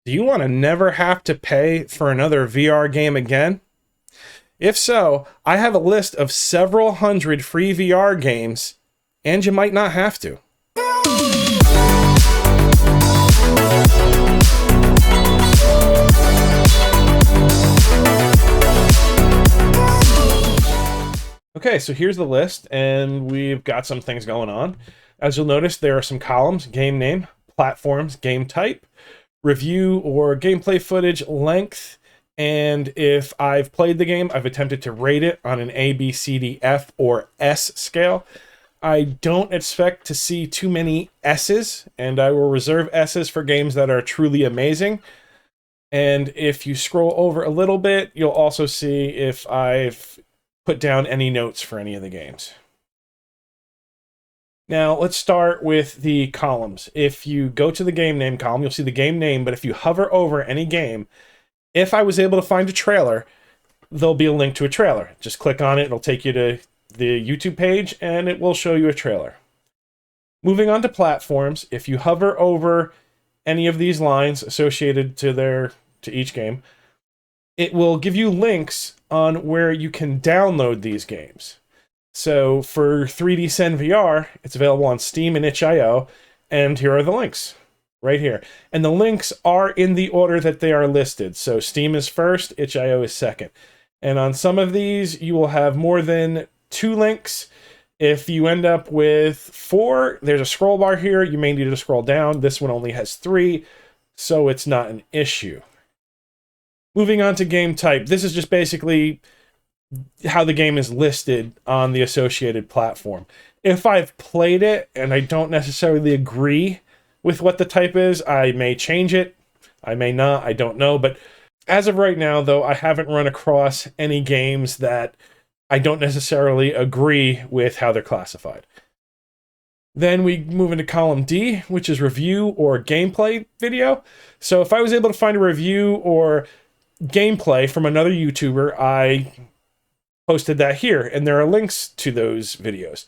Do you want to never have to pay for another VR game again? If so, I have a list of several hundred free VR games, and you might not have to. Okay, so here's the list, and we've got some things going on. As you'll notice, there are some columns: game name, platforms, game type, review or gameplay footage, length, and if I've played the game, I've attempted to rate it on an A, B, C, D, F, or S scale. I don't expect to see too many S's, and I will reserve S's for games that are truly amazing. And if you scroll over a little bit, you'll also see if I've put down any notes for any of the games. Now, let's start with the columns. If you go to the game name column, you'll see the game name, but if you hover over any game, if I was able to find a trailer, there'll be a link to a trailer. Just click on it, it'll take you to the YouTube page, and it will show you a trailer. Moving on to platforms, if you hover over any of these lines associated to each game, it will give you links on where you can download these games. So for 3D Send VR, it's available on Steam and itch.io, and here are the links, right here. And the links are in the order that they are listed. So Steam is first, itch.io is second. And on some of these, you will have more than 2 links. If you end up with 4, there's a scroll bar here. You may need to scroll down. This one only has 3, so it's not an issue. Moving on to game type. This is just basically how the game is listed on the associated platform. If I've played it and I don't necessarily agree with what the type is, I may change it. I may not. I don't know. But as of right now, though, I haven't run across any games that I don't necessarily agree with how they're classified. Then we move into column D, which is review or gameplay video. So if I was able to find a review or gameplay from another YouTuber, I posted that here, and there are links to those videos.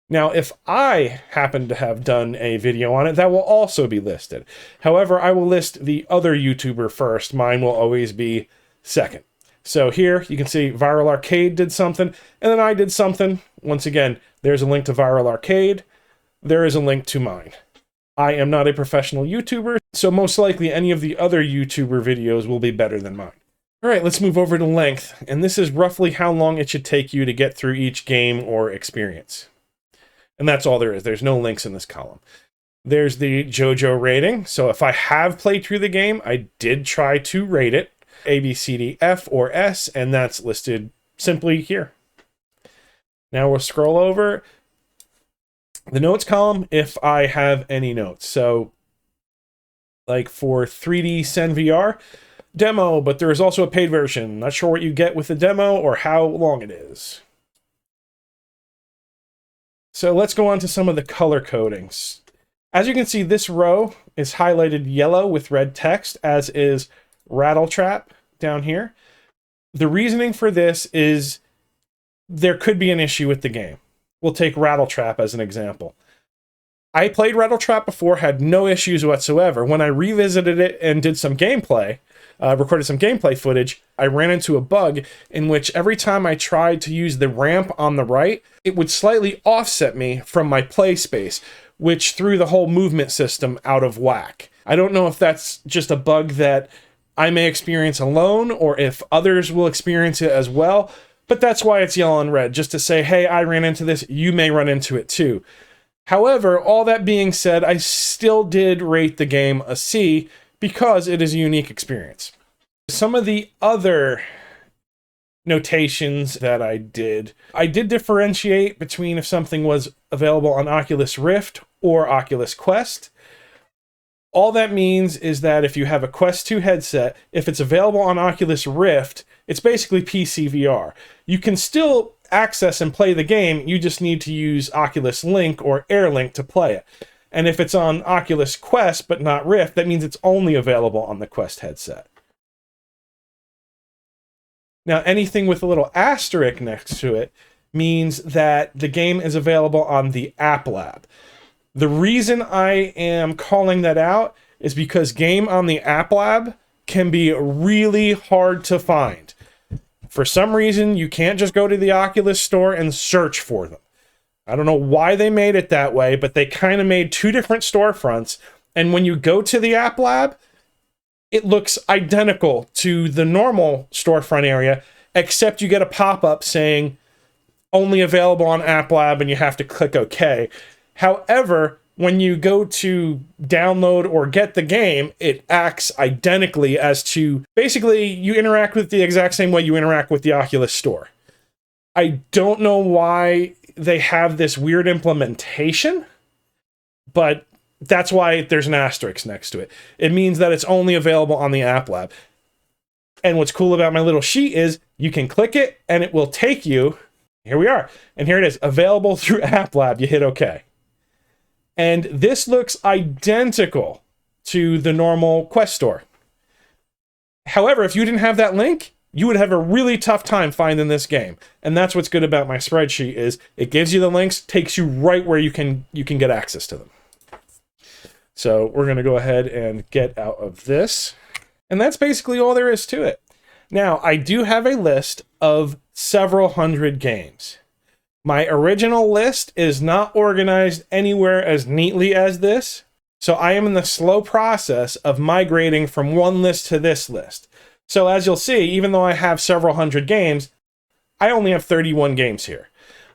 Now, if I happen to have done a video on it, that will also be listed. However, I will list the other YouTuber first. Mine will always be second. So here you can see Viral Arcade did something, and then I did something. Once again, there's a link to Viral Arcade. There is a link to mine. I am not a professional YouTuber, so most likely any of the other YouTuber videos will be better than mine. All right, let's move over to length, and this is roughly how long it should take you to get through each game or experience. And that's all there is. There's no links in this column. There's the JoJo rating. So if I have played through the game, I did try to rate it, A, B, C, D, F, or S, and that's listed simply here. Now we'll scroll over the notes column if I have any notes. So like for 3D Send VR, demo, but there is also a paid version. Not sure what you get with the demo or how long it is. So let's go on to some of the color codings. As you can see, this row is highlighted yellow with red text, as is Rattle Trap down here. The reasoning for this is there could be an issue with the game. We'll take Rattle Trap as an example. I played Rattle Trap before, had no issues whatsoever. When I revisited it and did some gameplay, recorded some gameplay footage, I ran into a bug in which every time I tried to use the ramp on the right, it would slightly offset me from my play space, which threw the whole movement system out of whack. I don't know if that's just a bug that I may experience alone or if others will experience it as well, but that's why it's yellow and red, just to say, hey, I ran into this, you may run into it too. However, all that being said, I still did rate the game a C because it is a unique experience. Some of the other notations that I did differentiate between if something was available on Oculus Rift or Oculus Quest. All that means is that if you have a Quest 2 headset, if it's available on Oculus Rift, it's basically PC VR. You can still access and play the game, you just need to use Oculus Link or Air Link to play it. And if it's on Oculus Quest but not Rift, that means it's only available on the Quest headset. Now, anything with a little asterisk next to it means that the game is available on the App Lab. The reason I am calling that out is because game on the App Lab can be really hard to find. For some reason, you can't just go to the Oculus store and search for them. I don't know why they made it that way, but they kind of made two different storefronts. And when you go to the App Lab, it looks identical to the normal storefront area, except you get a pop-up saying only available on App Lab and you have to click OK. However, when you go to download or get the game, it acts identically as to, basically, you interact with the exact same way you interact with the Oculus store. I don't know why they have this weird implementation, but that's why there's an asterisk next to it. It means that it's only available on the App Lab. And what's cool about my little sheet is you can click it and it will take you, here we are, and here it is, available through App Lab. You hit OK. And this looks identical to the normal Quest store. However, if you didn't have that link, you would have a really tough time finding this game. And that's what's good about my spreadsheet is it gives you the links, takes you right where you can get access to them. So we're going to go ahead and get out of this. And that's basically all there is to it. Now, I do have a list of several hundred games. My original list is not organized anywhere as neatly as this. So I am in the slow process of migrating from one list to this list. So as you'll see, even though I have several hundred games, I only have 31 games here.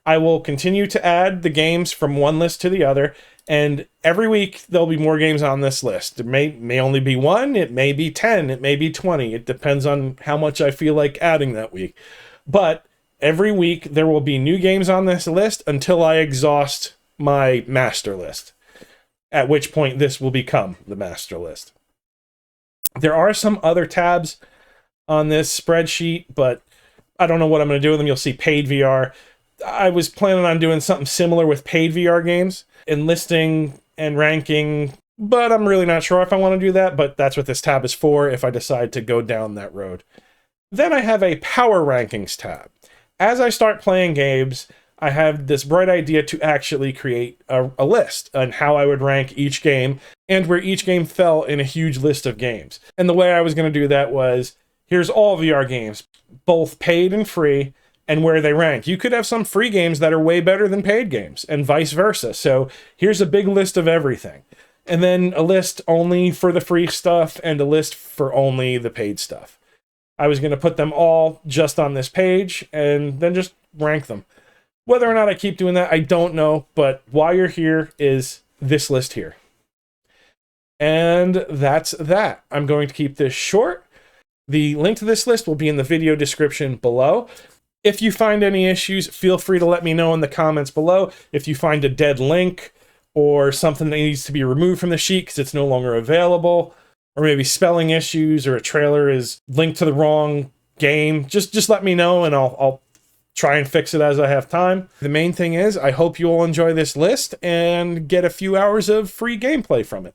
I will continue to add the games from one list to the other, and every week there'll be more games on this list. It may only be 1, it may be 10, it may be 20. It depends on how much I feel like adding that week. But every week there will be new games on this list until I exhaust my master list, at which point this will become the master list. There are some other tabs on this spreadsheet, but I don't know what I'm going to do with them. You'll see paid VR. I was planning on doing something similar with paid VR games, enlisting and ranking, but I'm really not sure if I want to do that, but that's what this tab is for if I decide to go down that road. Then I have a power rankings tab. As I start playing games, I have this bright idea to actually create a list on how I would rank each game and where each game fell in a huge list of games. And the way I was going to do that was, here's all VR games, both paid and free, and where they rank. You could have some free games that are way better than paid games, and vice versa. So here's a big list of everything. And then a list only for the free stuff, and a list for only the paid stuff. I was going to put them all just on this page, and then just rank them. Whether or not I keep doing that, I don't know, but while you're here is this list here. And that's that. I'm going to keep this short. The link to this list will be in the video description below. If you find any issues, feel free to let me know in the comments below. If you find a dead link or something that needs to be removed from the sheet because it's no longer available, or maybe spelling issues or a trailer is linked to the wrong game, just let me know and I'll try and fix it as I have time. The main thing is, I hope you all enjoy this list and get a few hours of free gameplay from it.